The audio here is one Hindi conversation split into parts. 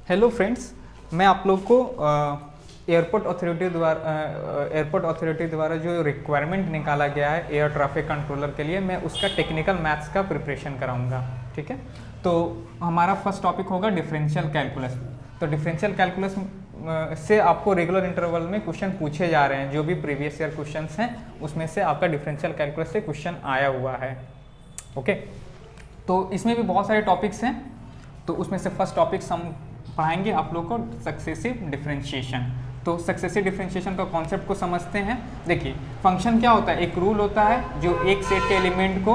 हेलो फ्रेंड्स, मैं आप लोग को एयरपोर्ट अथॉरिटी द्वारा जो रिक्वायरमेंट निकाला गया है एयर ट्रैफिक कंट्रोलर के लिए, मैं उसका टेक्निकल मैथ्स का प्रिपरेशन कराऊंगा। ठीक है, तो हमारा फर्स्ट टॉपिक होगा डिफरेंशियल कैलकुलस। तो डिफरेंशियल कैलकुलस से आपको रेगुलर इंटरवल में क्वेश्चन पूछे जा रहे हैं। जो भी प्रीवियस ईयर क्वेश्चंस हैं उसमें से आपका डिफरेंशियल कैलकुलस से क्वेश्चन आया हुआ है। ओके, तो इसमें भी बहुत सारे टॉपिक्स हैं, तो उसमें से फर्स्ट टॉपिक हम पढ़ाएंगे आप लोग को सक्सेसिव डिफरेंशिएशन। तो सक्सेसिव डिफरेंशिएशन का कॉन्सेप्ट को समझते हैं। देखिए, फंक्शन क्या होता है, एक रूल होता है जो एक सेट के एलिमेंट को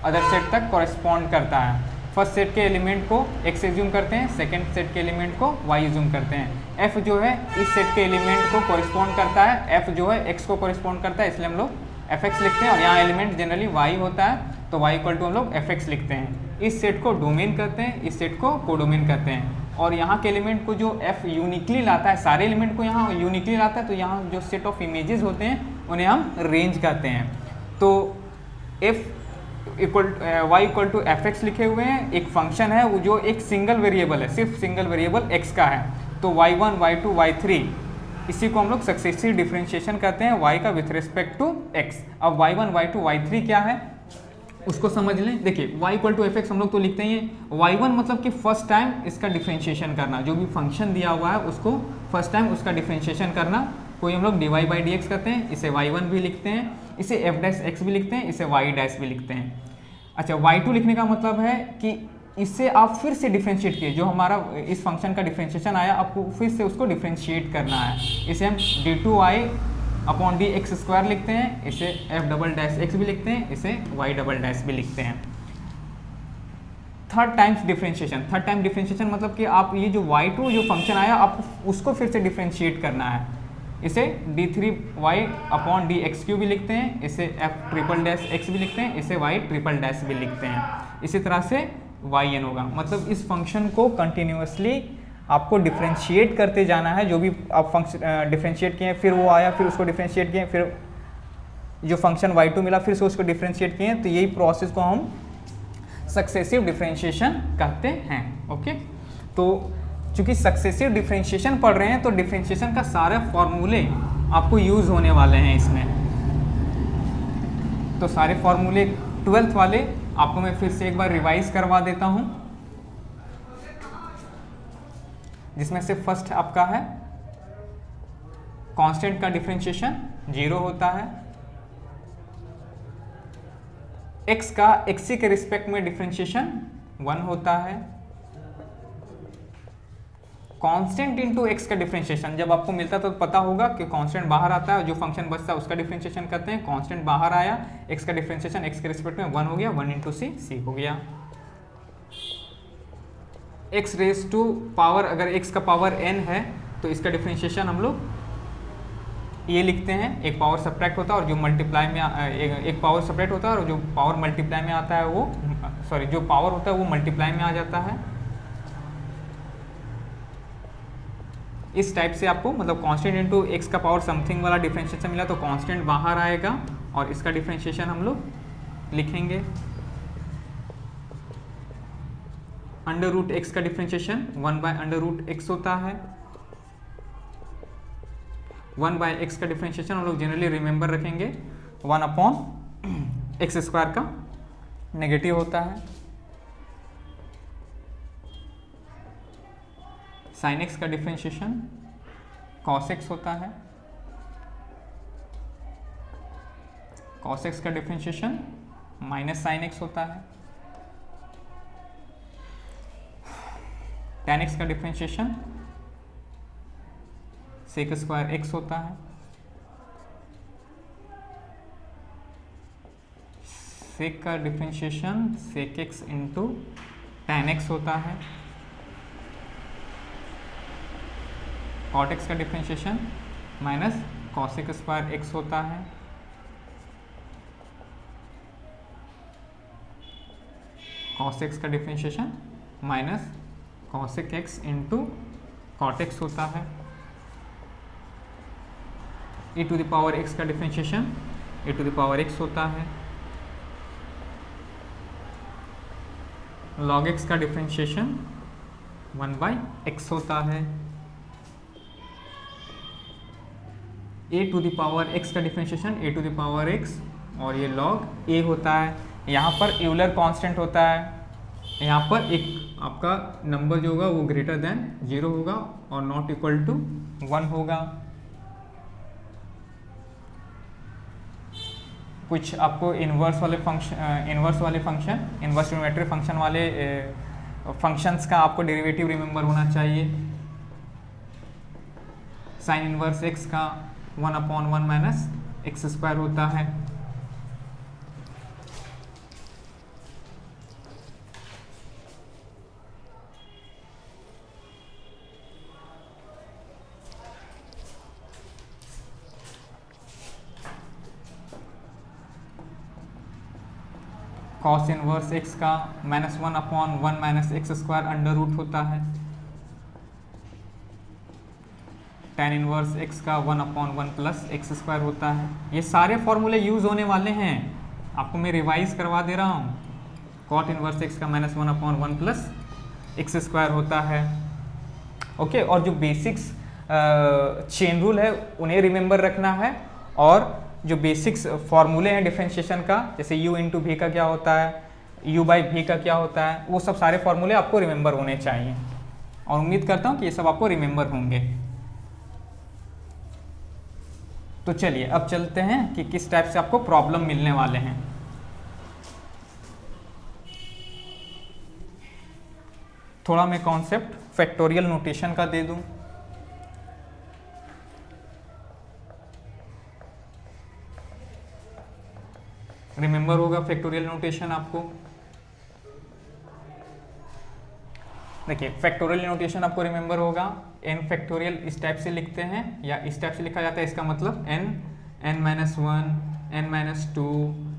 अदर सेट तक कॉरेस्पॉन्ड करता है। फर्स्ट सेट के एलिमेंट को x एज्यूम करते हैं, सेकंड सेट के एलिमेंट को y एज्यूम करते हैं। f जो है इस सेट के एलिमेंट को कॉरेस्पॉन्ड करता है, f जो है x को कॉरेस्पॉन्ड करता है, इसलिए हम लोग fx लिखते हैं। और यहाँ एलिमेंट जनरली y होता है, तो y इक्वल टू हम लोग fx लिखते हैं। इस सेट को डोमेन कहते हैं, इस सेट को कोडोमेन कहते हैं। और यहाँ के एलिमेंट को जो f यूनिकली लाता है, सारे एलिमेंट को यहाँ यूनिकली लाता है, तो यहाँ जो सेट ऑफ इमेजेस होते हैं उन्हें हम रेंज कहते हैं। तो y equal to f x लिखे हुए हैं, एक फंक्शन है वो जो एक सिंगल वेरिएबल है, सिर्फ सिंगल वेरिएबल x का है। तो y1, y2, y3 इसी को हम लोग सक्सेसिव डिफरेंशिएशन कहते हैं y का विथ रिस्पेक्ट टू x। अब y1, y2, y3 क्या है उसको समझ लें। देखिए, y equal to f x हम लोग तो लिखते ही हैं। y1 मतलब कि फर्स्ट टाइम इसका डिफरेंशिएशन करना, जो भी फंक्शन दिया हुआ है उसको फर्स्ट टाइम उसका डिफरेंशिएशन करना, कोई हम लोग dy बाई डी एक्स कहते हैं, इसे y1 भी लिखते हैं, इसे f डैश एक्स भी लिखते हैं, इसे y डैश भी लिखते हैं। अच्छा, y2 लिखने का मतलब है कि इससे आप फिर से डिफरेंशिएट किए, जो हमारा इस फंक्शन का डिफरेंशिएशन आया आपको फिर से उसको डिफरेंशिएट करना है। इसे हम d2y upon D x square लिखते हैं, इसे f डबल डैश एक्स भी लिखते हैं, इसे y डबल डैश भी लिखते हैं। Third times differentiation, third time differentiation मतलब कि आप ये जो y2 जो फंक्शन आया आप उसको फिर से डिफरेंशिएट करना है। इसे d3y upon D x Q भी लिखते हैं, इसे f ट्रिपल डैश एक्स भी लिखते हैं, इसे y ट्रिपल डैश भी लिखते हैं। इसी तरह से yn होगा। मतलब इस फंक्शन को कंटिन्यूसली आपको डिफरेंशिएट करते जाना है। जो भी आप फंक्शन डिफरेंशिएट किए, फिर वो आया, फिर उसको डिफरेंशिएट किए, फिर जो फंक्शन y2 मिला फिर से उसको डिफरेंशिएट किए, तो यही प्रोसेस को हम सक्सेसिव डिफरेंशिएशन कहते हैं। ओके, तो चूंकि सक्सेसिव डिफरेंशिएशन पढ़ रहे हैं तो डिफरेंशिएशन का सारे फॉर्मूले आपको यूज होने वाले हैं इसमें। तो सारे फॉर्मूले 12th वाले आपको मैं फिर से एक बार रिवाइज करवा देता हूं, जिसमें से फर्स्ट आपका है कांस्टेंट का डिफरेंशिएशन 0 होता है, x का xc के रिस्पेक्ट में डिफरेंशिएशन 1 होता है, कांस्टेंट इनटू x का डिफरेंशिएशन जब आपको मिलता तो पता होगा कि कांस्टेंट बाहर आता है, जो फंक्शन बचता है उसका डिफरेंशिएशन करते हैं। कांस्टेंट बाहर आया, x का डिफरेंशिएशन x के रिस्पेक्ट में 1 हो गया, 1 इंटू c हो गया। x रेज टू पावर, अगर x का पावर n है तो इसका डिफरेंशिएशन हम लोग ये लिखते हैं, एक पावर सब्ट्रैक्ट होता है और जो मल्टीप्लाई में एक पावर सब्ट्रैक्ट होता है और जो पावर मल्टीप्लाई में आता है वो जो पावर होता है वो मल्टीप्लाई में आ जाता है। इस टाइप से आपको मतलब कांस्टेंट इनटू x का पावर समथिंग वाला डिफरेंशिएशन मिला तो कांस्टेंट बाहर आएगा और इसका डिफरेंशिएशन हम लोग लिखेंगे। अंडर रूट एक्स का differentiation 1 by under root x होता है। 1 बाय एक्स का डिफरेंशिएशन हम लोग जनरली रिमेंबर रखेंगे 1 अपॉन एक्स स्क्वायर का नेगेटिव होता है। साइन एक्स का डिफरेंशिएशन कॉस एक्स होता है। कॉस एक्स का डिफरेंशिएशन माइनस साइन एक्स होता है। tan x का डिफरेंशिएशन सेक स्क्वायर एक्स होता है। सेक का differentiation sec x into tan x होता है। cot x का differentiation minus cosec square x होता है। cos x का differentiation minus cosec x into cot x होता है। e to the power x का differentiation e to the power x होता है। log x का डिफरेंशिएशन 1/x होता है। a to the power x का differentiation a to the power x, और ये log a होता है। यहाँ पर यूलर कांस्टेंट होता है, यहाँ पर एक आपका नंबर जो होगा वो ग्रेटर देन 0 होगा और नॉट इक्वल टू 1 होगा। कुछ आपको इन्वर्स वाले फंक्शन इन्वर्स ट्रिग्नोमेट्रिक फंक्शन वाले फंक्शंस का आपको डेरिवेटिव रिमेंबर होना चाहिए। साइन इनवर्स x का 1/1 - x² होता है। कॉस इनवर्स x का -1/1 - x² अंडर रूट होता है। tan इनवर्स x का 1/1 + x² होता है। ये सारे फॉर्मूले यूज होने वाले हैं, आपको मैं रिवाइज करवा दे रहा हूँ। कॉट इनवर्स x का -1/1 + x² होता है। ओके, और जो बेसिक्स चेन रूल है उन्हें रिमेंबर रखना है, और जो बेसिक्स फॉर्मूले हैं डिफरेंशिएशन का, जैसे u × v का क्या होता है, u/v का क्या होता है, वो सब सारे फॉर्मूले आपको रिमेंबर होने चाहिए, और उम्मीद करता हूँ कि ये सब आपको रिमेंबर होंगे। तो चलिए अब चलते हैं कि किस टाइप से आपको प्रॉब्लम मिलने वाले हैं। थोड़ा मैं कॉन्सेप्ट फैक्टोरियल नोटेशन का दे दूं। रिमेंबर होगा फैक्टोरियल नोटेशन आपको। देखिए फैक्टोरियल नोटेशन आपको रिमेंबर होगा, n फैक्टोरियल इस टाइप से लिखते हैं या इस टाइप से लिखा जाता है। इसका मतलब n, n-1, n-2,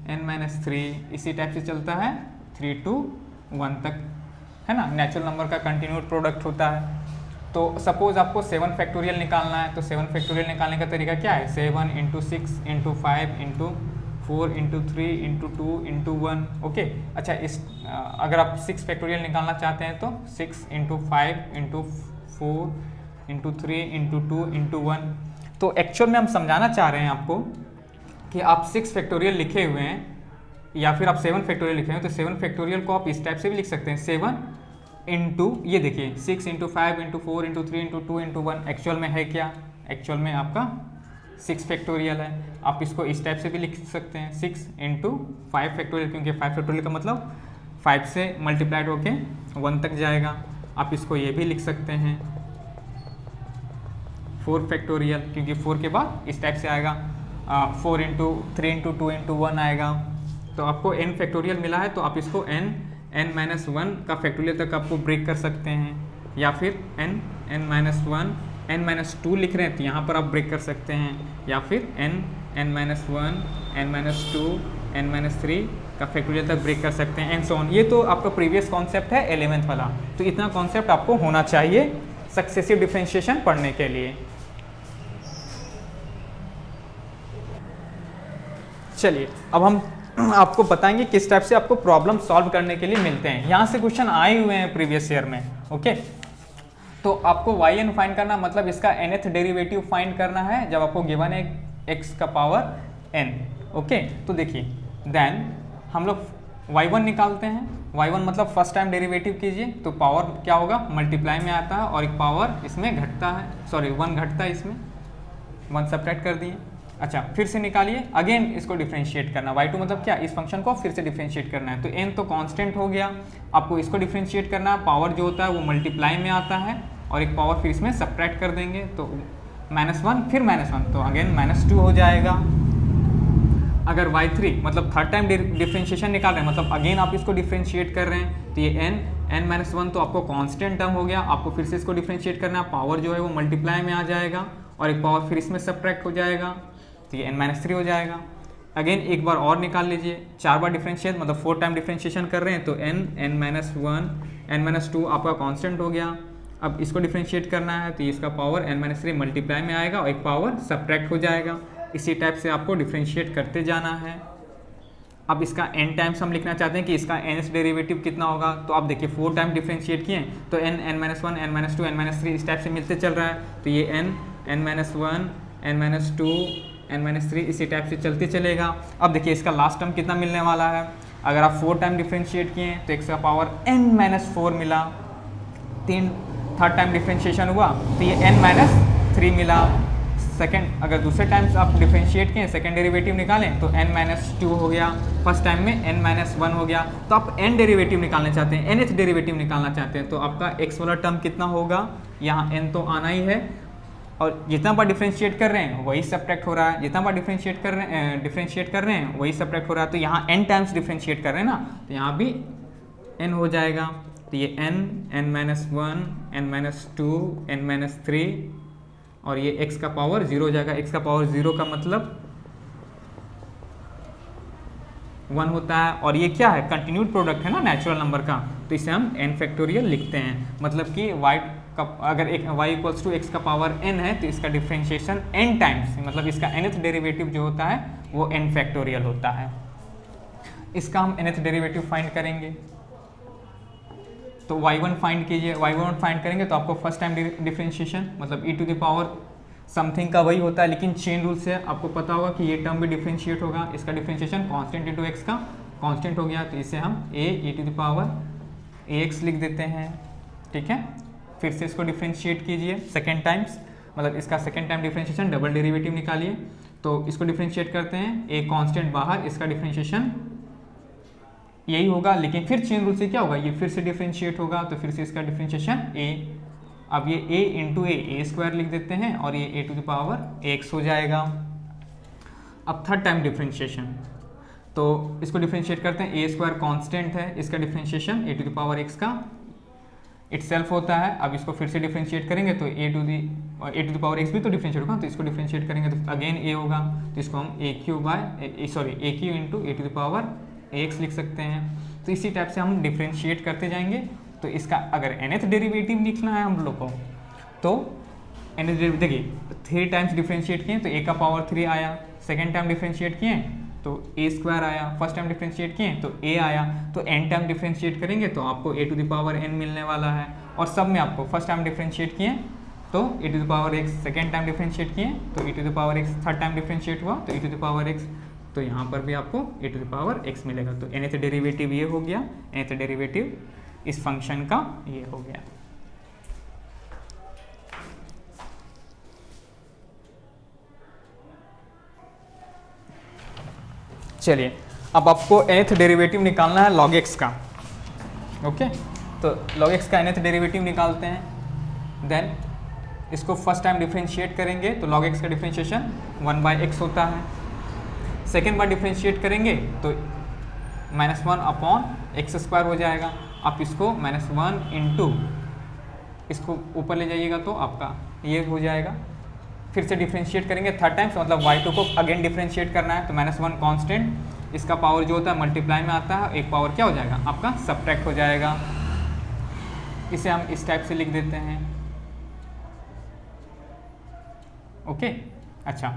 n-3 इसी टाइप से चलता है 3 to 1 तक, है ना। नेचुरल नंबर का कंटिन्यूड प्रोडक्ट होता है। तो सपोज आपको 7 फैक्टोरियल निकालना है, तो 7 फैक्टोरियल निकालने का तरीका क्या है, 7 × 6 × 5 × 4 × 3 × 2 × 1। ओके, अच्छा इस अगर आप 6 फैक्टोरियल निकालना चाहते हैं तो 6 × 5 × 4 × 3 × 2 × 1। तो एक्चुअल में हम समझाना चाह रहे हैं आपको कि आप 6 फैक्टोरियल लिखे हुए हैं या फिर आप 7 फैक्टोरियल लिखे हैं, तो 7 फैक्टोरियल को आप इस टाइप से भी लिख सकते हैं, 7 × ये देखिए 6 × 5 × 4 × 3 × 2 × 1। एक्चुअल में है क्या, एक्चुअल में आपका 6 फैक्टोरियल है। आप इसको इस टाइप से भी लिख सकते हैं, 6 × 5 फैक्टोरियल, क्योंकि 5 फैक्टोरियल का मतलब 5 से मल्टीप्लाइड होके 1 तक जाएगा। आप इसको ये भी लिख सकते हैं 4 फैक्टोरियल, क्योंकि 4 के बाद इस टाइप से आएगा 4 × 3 × 2 × 1 आएगा। तो आपको n फैक्टोरियल मिला है, तो आप इसको n-1 का फैक्टोरियल तक आपको ब्रेक कर सकते हैं, या फिर n-1 n-2 लिख रहे हैं तो यहाँ पर आप ब्रेक कर सकते हैं, या फिर n-1 n-2 n-3 का फैक्टोरियल तक ब्रेक कर सकते हैं, एंड सो ऑन। ये तो आपका प्रीवियस कॉन्सेप्ट है 11th वाला, तो इतना कॉन्सेप्ट आपको होना चाहिए सक्सेसिव डिफरेंशिएशन पढ़ने के लिए। चलिए अब हम आपको बताएंगे किस टाइप से आपको प्रॉब्लम सॉल्व करने के लिए मिलते हैं। यहाँ से क्वेश्चन आए हुए हैं प्रीवियस ईयर में। ओके, तो आपको yn फाइंड करना, मतलब इसका nth डेरिवेटिव फाइंड करना है जब आपको गिवन है x का पावर n। ओके, तो देखिए देन हम लोग y1 निकालते हैं। y1 मतलब फर्स्ट टाइम डेरिवेटिव कीजिए, तो पावर क्या होगा, मल्टीप्लाई में आता है और एक पावर इसमें घटता है, सॉरी 1 घटता है, इसमें 1 सब्ट्रैक्ट कर दिए। अच्छा, फिर से निकालिए, अगेन इसको डिफरेंशिएट करना। y2 मतलब क्या, इस फंक्शन को फिर से डिफरेंशिएट करना है। तो n तो कांस्टेंट हो गया, आपको इसको डिफरेंशिएट करना है। पावर जो होता है वो मल्टीप्लाई में आता है और एक पावर फिर इसमें सब्ट्रैक्ट कर देंगे, तो -1 फिर -1, तो अगेन -2 हो जाएगा। अगर y3 मतलब थर्ड टाइम डिफरेंशिएशन निकाल रहे हैं, मतलब अगेन आप इसको डिफरेंशिएट कर रहे हैं, तो ये n-1 तो आपको कांस्टेंट टर्म हो गया, आपको फिर से इसको डिफरेंशिएट करना है। पावर जो है वो मल्टीप्लाई में आ जाएगा और एक पावर फिर इसमें सब्ट्रैक्ट हो जाएगा, तो ये n-3 हो जाएगा। अगेन एक बार और निकाल लीजिए, 4 बार डिफरेंशिएट मतलब 4 टाइम डिफरेंशिएशन कर रहे हैं, तो n-1 n-2 आपका कांस्टेंट हो गया। अब इसको डिफरेंशिएट करना है, तो इसका पावर n-3 मल्टीप्लाई में आएगा और एक पावर सब्ट्रैक्ट हो जाएगा। इसी टाइप से आपको डिफरेंशिएट करते जाना है। अब इसका n टाइम्स हम लिखना चाहते हैं कि इसका nth डेरिवेटिव कितना होगा, तो आप देखिए 4 टाइम डिफ्रेंशिएट किए तो n, n-1, n-2, n-3 इस टाइप से मिलते चल रहा है, तो ये n, n-1, n-2, n-3 इसी टाइप से चलते चलेगा। अब देखिए इसका लास्ट टर्म कितना मिलने वाला है, अगर आप 4 टाइम डिफ्रेंशिएट किए तो x का पावर n-4 मिला, थर्ड टाइम डिफ्रेंशिएशन हुआ तो ये n-3 मिला। सेकंड अगर दूसरे टाइम्स आप डिफरेंशिएट किए सेकंड डेरिवेटिव निकालें तो n-2 हो गया, फर्स्ट टाइम में n-1 हो गया। तो आप n डेरिवेटिव निकालना चाहते हैं, nth डेरिवेटिव निकालना चाहते हैं, तो आपका x वाला टर्म कितना होगा, यहाँ n तो आना ही है और जितना बार डिफरेंशिएट कर रहे हैं वही सब्ट्रैक्ट हो रहा है, जितना बार डिफरेंशिएट कर रहे हैं वही सब्ट्रैक्ट हो रहा है। तो यहाँ n टाइम्स डिफरेंशिएट कर रहे हैं ना, तो यहाँ भी n हो जाएगा, तो ये n, n-1, n-2, n-3 और ये x का पावर 0 हो जाएगा। x का पावर 0 का मतलब 1 होता है, और ये क्या है, कंटिन्यूड प्रोडक्ट है ना नेचुरल नंबर का, तो इसे हम n फैक्टोरियल लिखते हैं। मतलब कि y का अगर y इक्वल्स टू x का पावर n है तो इसका डिफ्रेंशिएशन n टाइम्स, मतलब इसका nth डेरिवेटिव जो होता है वो n फैक्टोरियल होता है। इसका हम nth डेरिवेटिव फाइंड करेंगे, तो y1 फाइंड कीजिए, y1 फाइंड करेंगे तो आपको फर्स्ट टाइम डिफरेंशिएशन मतलब e to the power something का वही होता है, लेकिन चेन रूल से आपको पता होगा कि ये टर्म भी डिफरेंशिएट होगा, इसका डिफरेंशिएशन कांस्टेंट इनटू x का कांस्टेंट हो गया, तो इसे हम e to the power ax लिख देते हैं। ठीक है, फिर से इसको डिफरेंशिएट कीजिए सेकेंड टाइम्स, मतलब इसका second time differentiation double derivative निकालिए, तो इसको डिफरेंशिएट करते हैं, a कांस्टेंट बाहर, इसका डिफरेंशिएशन यही होगा, लेकिन फिर चेन रूल से क्या होगा, ये फिर से डिफरेंशिएट होगा, तो फिर से इसका डिफरेंशिएशन a, अब ये a इंटू ए स्क्वायर लिख देते हैं और ये a to the power x हो जाएगा। अब थर्ड टाइम डिफरेंशिएशन, तो इसको डिफरेंशिएट करते हैं, a स्क्वायर कॉन्स्टेंट है, इसका differentiation a to the power x का इटसेल्फ होता है। अब इसको फिर से डिफरेंशिएट करेंगे तो a to the power x भी तो डिफरेंशिएट होगा, तो इसको डिफरेंशिएट करेंगे तो अगेन a होगा, तो इसको हम a q into a to the power ax लिख सकते हैं। तो इसी टाइप से हम डिफरेंशिएट करते जाएंगे। तो इसका अगर nth डेरिवेटिव लिखना है हम लोग को, तो nth डेरिवेटिव देखिए 3 टाइम्स डिफरेंशिएट किए तो a का पावर 3 आया, सेकेंड टाइम डिफरेंशिएट किए तो a स्क्वायर आया, फर्स्ट टाइम डिफरेंशिएट किए तो a आया, तो n टाइम डिफरेंशिएट करेंगे तो आपको a to the power n मिलने वाला है। और सब में आपको फर्स्ट टाइम डिफरेंशिएट किए तो e to the power x, second time differentiate किए तो e to the power x, third time differentiate हुआ तो e to the power x, तो यहाँ पर भी आपको e to the power x मिलेगा। तो nth डेरिवेटिव ये हो गया, nth डेरिवेटिव इस फंक्शन का ये हो गया। चलिए अब आपको nth डेरिवेटिव निकालना है log x का। ओके, तो log x का nth डेरिवेटिव निकालते हैं, देन इसको फर्स्ट टाइम डिफरेंशिएट करेंगे तो log x का डिफरेंशिएशन 1/x होता है, सेकेंड बार डिफरेंशिएट करेंगे तो -1 अपॉन एक्स स्क्वायर हो जाएगा। आप इसको -1 इंटू इसको ऊपर ले जाइएगा तो आपका ये हो जाएगा। फिर से डिफरेंशिएट करेंगे थर्ड टाइम, मतलब y2 को अगेन डिफरेंशिएट करना है, तो -1 कांस्टेंट, इसका पावर जो होता है मल्टीप्लाई में आता है, एक पावर क्या हो जाएगा आपका सब्ट्रैक्ट हो जाएगा। इसे हम इस टाइप से लिख देते हैं। ओके, अच्छा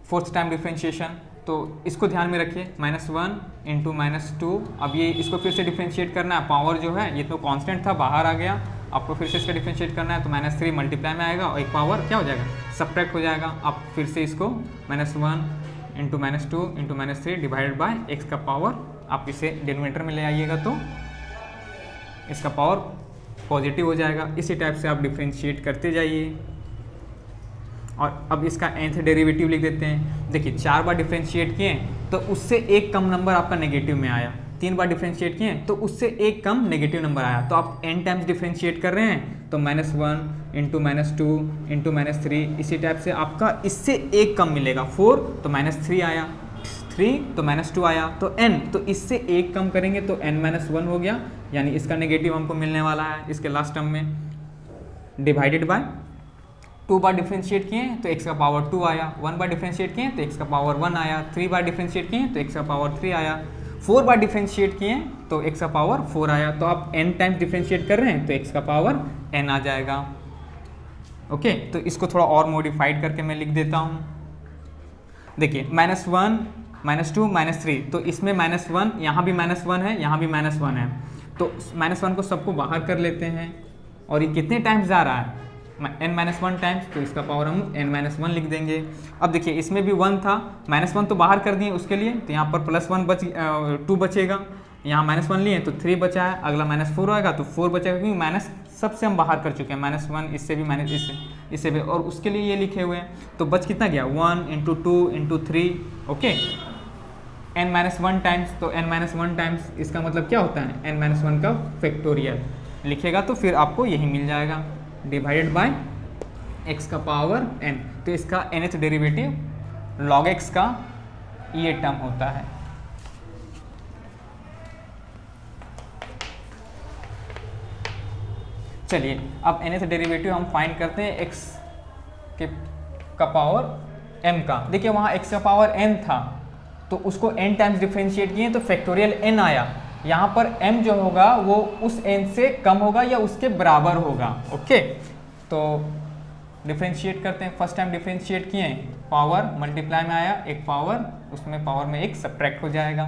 फोर्थ टाइम डिफरेंशिएशन, तो इसको ध्यान में रखिए, -1 इंटू -2, अब ये इसको फिर से डिफरेंशिएट करना है, पावर जो है ये तो कांस्टेंट था बाहर आ गया, आपको फिर से इसका डिफरेंशिएट करना है तो -3 मल्टीप्लाई में आएगा और एक पावर क्या हो जाएगा सब्ट्रैक्ट हो जाएगा। आप फिर से इसको -1 into -2 into -3 divided by x का पावर, आप इसे डिनोमिनेटर में ले आइएगा तो इसका पावर पॉजिटिव हो जाएगा। इसी टाइप से आप डिफरेंशिएट करते जाइए। और अब इसका nth डेरिवेटिव लिख देते हैं। देखिए 4 बार डिफरेंशिएट किए तो उससे एक कम नंबर आपका नेगेटिव में आया, 3 बार डिफरेंशिएट किए तो उससे एक कम नेगेटिव नंबर आया, तो आप n टाइम्स डिफरेंशिएट कर रहे हैं तो -1 इंटू -2 इंटू -3, इसी टाइप से आपका इससे एक कम मिलेगा। 4 तो -3 आया, 3 तो -2 आया, तो n तो इससे एक कम करेंगे तो n-1 हो गया, यानी इसका नेगेटिव हमको मिलने वाला है इसके लास्ट टर्म में, डिवाइडेड बाय 2 बार डिफरेंशिएट किए तो x का पावर 2 आया, 1 बार डिफरेंशिएट किए तो x का पावर 1 आया, 3 बार डिफरेंशिएट किए तो x का पावर 3 आया, 4 बार डिफरेंशिएट किए तो x का पावर 4 आया। तो आप n टाइम्स डिफरेंशिएट कर रहे हैं तो x का पावर n आ जाएगा। ओके, तो इसको थोड़ा और मॉडिफाइड करके मैं लिख देता हूँ। देखिए -1 -2 -3, तो इसमें -1, यहाँ भी -1 है, यहाँ भी -1 है, तो -1 को सबको बाहर कर लेते हैं। और ये कितने टाइम्स जा रहा है, n-1 टाइम्स, तो इसका पावर हम n-1 लिख देंगे। अब देखिए इसमें भी 1 था, -1 तो बाहर कर दिए उसके लिए, तो यहाँ पर +1 2 बचेगा, यहाँ -1 लिए तो 3 बचा है, अगला -4 आएगा तो 4 बचेगा, क्योंकि माइनस सबसे हम बाहर कर चुके हैं, -1 इससे भी इससे भी, और उसके लिए ये लिखे हुए हैं। तो बच कितना गया, 1 × 2 × 3, ओके, n-1 टाइम्स, तो n-1 टाइम्स इसका मतलब क्या होता है, n-1 का फैक्टोरियल लिखेगा तो फिर आपको यही मिल जाएगा, डिवाइडेड बाय x का पावर n। तो इसका nth डेरिवेटिव log x का ये टर्म होता है। चलिए अब nth डेरिवेटिव हम फाइंड करते हैं x का पावर m का। देखिए वहाँ x का पावर n था, तो उसको n टाइम्स डिफ्रेंशिएट किए तो फैक्टोरियल n आया। यहाँ पर m जो होगा वो उस n से कम होगा या उसके बराबर होगा, ओके। तो डिफ्रेंशिएट करते हैं, फर्स्ट टाइम डिफ्रेंशिएट किए, पावर मल्टीप्लाई में आया, एक पावर, उसमें पावर में एक सब्ट्रैक्ट हो जाएगा।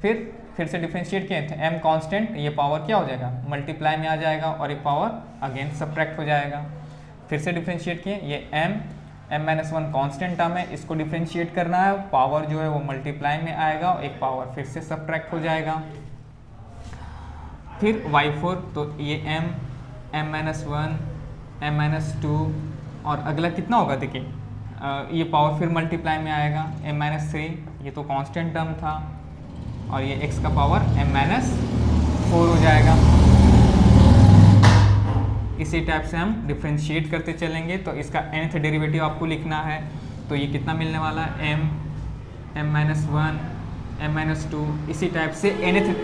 फिर से डिफ्रेंशिएट किए थे, m कांस्टेंट, ये पावर क्या हो जाएगा, मल्टीप्लाई में आ जाएगा, और एक पावर अगेन सब्ट्रैक्ट हो जाएगा। फिर से डिफ्रेंशिएट किए, ये m-1 कांस्टेंट टर्म है, इसको डिफ्रेंशिएट करना है, पावर जो है वो मल्टीप्लाई में आएगा, और एक पावर फिर से सब्ट्रैक्ट हो जाएगा। फिर y4, तो ये m-1 m-2, और अगला कितना होगा, देखिए ये पावर फिर मल्टीप्लाई में आएगा, m-3, ये तो कांस्टेंट टर्म था, और ये x का पावर m-4 हो जाएगा। इसी टाइप से हम डिफ्रेंशिएट करते चलेंगे। तो इसका nth डेरिवेटिव आपको लिखना है, तो ये कितना मिलने वाला है, m-1 m-2, इसी टाइप से nth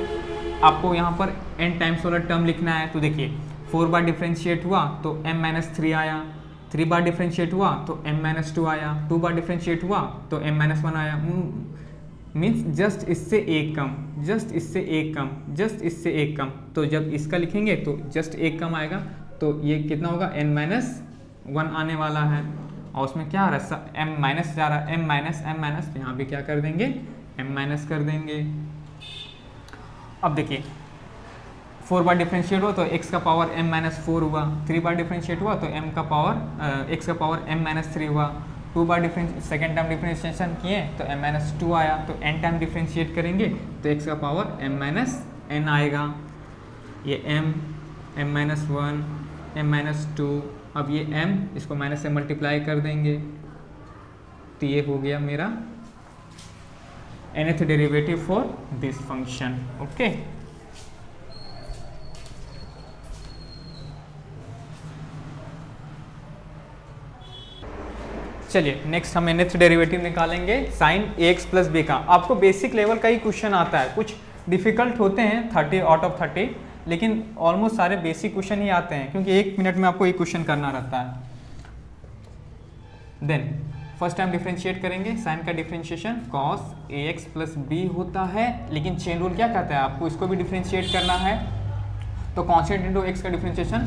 आपको यहाँ पर n टाइम्स वाला टर्म लिखना है। तो देखिए 4 बार डिफ्रेंशिएट हुआ तो m-3 आया, 3 बार डिफ्रेंशिएट हुआ तो m-2 आया, 2 बार डिफ्रेंशिएट हुआ तो m-1 आया, मीन्स जस्ट इससे एक कम, जस्ट इससे एक कम, जस्ट इससे एक कम। तो जब इसका लिखेंगे तो जस्ट एक कम आएगा, तो ये कितना होगा, n-1 आने वाला है, और उसमें क्या आ रहा है, m माइनस जा रहा है, m-m-, तो यहाँ भी क्या कर देंगे, m- कर देंगे। अब देखिए 4 बार डिफ्रेंशिएट हुआ तो x का पावर m-4 हुआ, 3 बार डिफ्रेंशिएट हुआ तो x का पावर m-3 हुआ, 2 बार सेकेंड टाइम डिफ्रेंशिएशन किए तो m-2 आया, तो n टाइम डिफ्रेंशिएट करेंगे तो x का पावर m-n आएगा, ये m-1 m-2, अब ये m इसको माइनस से मल्टीप्लाई कर देंगे, तो ये हो गया मेरा nth derivative for this function, okay. चलिए नेक्स्ट हम nth डेरिवेटिव निकालेंगे साइन ax प्लस b का। आपको बेसिक लेवल का ही क्वेश्चन आता है, कुछ डिफिकल्ट होते हैं 30 आउट ऑफ 30, लेकिन ऑलमोस्ट सारे बेसिक क्वेश्चन ही आते हैं, क्योंकि 1 मिनट में आपको एक क्वेश्चन करना रहता है। देन फर्स्ट टाइम डिफ्रेंशिएट करेंगे, साइन का differentiation cos ax plus b होता है, लेकिन चेन रूल क्या कहता है, आपको इसको भी डिफ्रेंशिएट करना है। तो कांस्टेंट इंटू x का डिफ्रेंशिएशन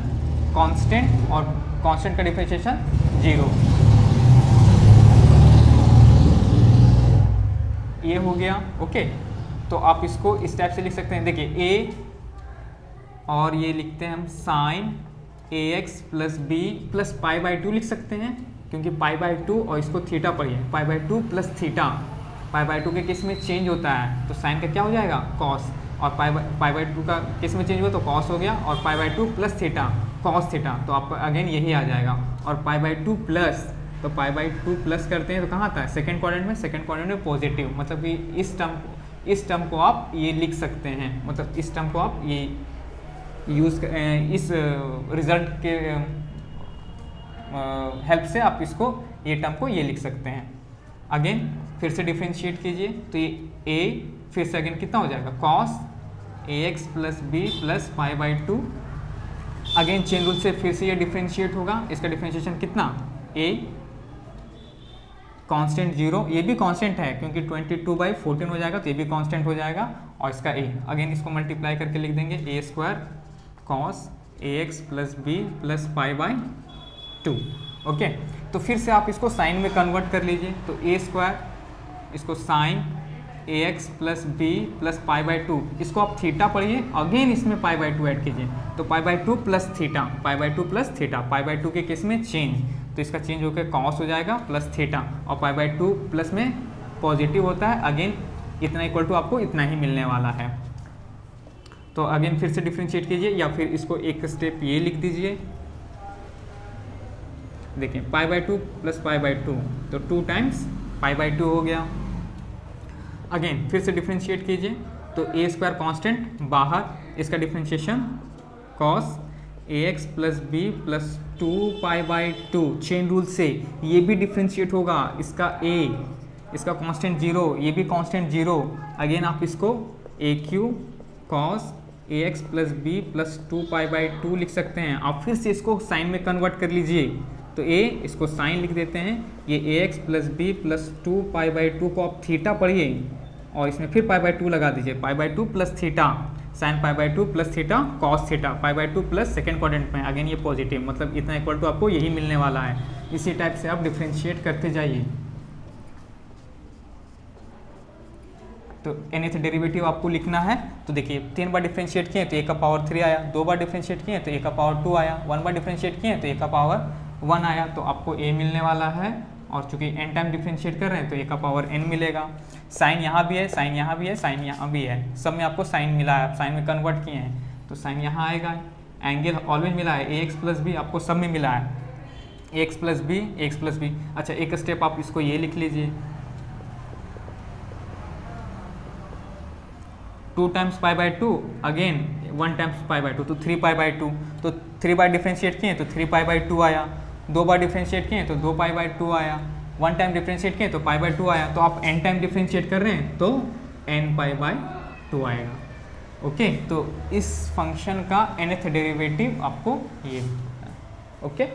कांस्टेंट, और कांस्टेंट का डिफ्रेंशिएशन 0, ये हो गया, ओके। तो आप इसको इस टाइप से लिख सकते हैं, देखिए a और ये लिखते हैं हम sine ax plus b plus π/2 लिख सकते हैं, क्योंकि π/2 और इसको थीटा पढ़िए, π/2 प्लस थीटा, π/2 के केस में चेंज होता है तो साइन का क्या हो जाएगा, कॉस, और π/2 का केस में चेंज हुआ तो कॉस हो गया, और π/2 प्लस थीटा कॉस थीटा, तो आपका अगेन यही आ जाएगा। और π/2 प्लस, तो π/2 प्लस करते हैं तो कहाँ आता है, सेकेंड क्वाड्रेंट में, सेकेंड क्वाड्रेंट में पॉजिटिव, मतलब कि इस टर्म को आप ये लिख सकते हैं, मतलब इस टर्म को आप ये यूज़ इस रिजल्ट के हेल्प से आप इसको ये टर्म को ये लिख सकते हैं। अगेन फिर से डिफ्रेंशिएट कीजिए, तो ये a फिर से अगेन कितना हो जाएगा, cos ax plus b plus π/2, again chain rule से फिर से ये डिफ्रेंशिएट होगा, इसका डिफ्रेंशिएशन कितना, a कांस्टेंट 0, ये भी कांस्टेंट है क्योंकि 22/14 हो जाएगा, तो ये भी कांस्टेंट हो जाएगा, और इसका a अगेन इसको मल्टीप्लाई करके लिख देंगे, a² cos ax plus b plus π/2, okay. तो फिर से आप इसको साइन में कन्वर्ट कर लीजिए, तो a² इसको sine a x plus b plus pi by two, इसको आप थीटा पढ़िए, अगेन इसमें पाई बाई टू ऐड कीजिए, तो पाई by two plus theta, pi by two plus theta, pi by to के केस में चेंज, तो इसका चेंज होकर कॉस हो जाएगा प्लस थीटा, और पाई बाई टू प्लस में पॉजिटिव होता है, अगेन इतना इक्वल टू आपको इतना ही मिलने वाला है। तो अगेन फिर से डिफ्रेंशिएट कीजिए, या फिर इसको एक स्टेप ये लिख दीजिए, देखिए पाई by two plus pi by two, तो 2 टाइम्स पाई बाई टू हो गया। अगेन फिर से डिफ्रेंशिएट कीजिए, तो ए स्क्वायर कॉन्स्टेंट बाहर, इसका differentiation cos a x plus b plus 2 pi by two, chain rule से ये भी डिफ्रेंशिएट होगा, इसका ए, इसका कांस्टेंट 0, ये भी कांस्टेंट 0, अगेन आप इसको a cube cos a x plus b plus 2 pi by two लिख सकते हैं। आप फिर से इसको साइन में कन्वर्ट कर लीजिए, तो ए इसको साइन लिख देते हैं, ये a x plus b plus 2 pi by two को आप थीटा पढ़िए, और इसमें फिर पाई बाई टू लगा दीजिए, पाई by two plus theta, sine pi by two plus theta cos theta, pi by two plus second quadrant में, अगेन ये पॉजिटिव, मतलब इतना इक्वल टू आपको यही मिलने वाला है। इसी टाइप से आप डिफ्रेंशिएट करते जाइए। तो nth डेरिवेटिव आपको लिखना है, तो देखिए 3 बार डिफ्रेंशिएट किए तो a का पावर 3 आया, 2 बार डिफ्रेंशिएट किए तो a का पावर 2 आया, 1 बार डिफ्रेंशिएट किए तो a का पावर 1 आया, तो आपको a मिलने वाला है। और चूंकि n टाइम डिफ्रेंशिएट कर रहे हैं तो a का पावर n मिलेगा। साइन यहाँ भी है, साइन यहाँ भी है, साइन यहाँ भी है, सब में आपको साइन मिला है, आप साइन में कन्वर्ट किए हैं तो साइन यहाँ आएगा। एंगल ऑलवेज मिला है, ए एक्स प्लस बी आपको सब में मिला है, a x plus b, x plus b. अच्छा एक स्टेप आप इसको ये लिख लीजिए, 2 times pi by two, again 1 times pi by two, तो 3 पाई बाई टू, तो 3 बार डिफ्रेंशिएट किए तो 3 पाई बाई टू आया, 2 बार डिफ्रेंशिएट किए तो 2 पाई बाई टू आया, 1 टाइम डिफ्रेंशिएट किए तो पाई बाई टू आया, तो आप n टाइम डिफ्रेंशिएट कर रहे हैं तो n पाई बाई टू आएगा। ओके, तो इस फंक्शन का nth डेरिवेटिव आपको ये, ओके।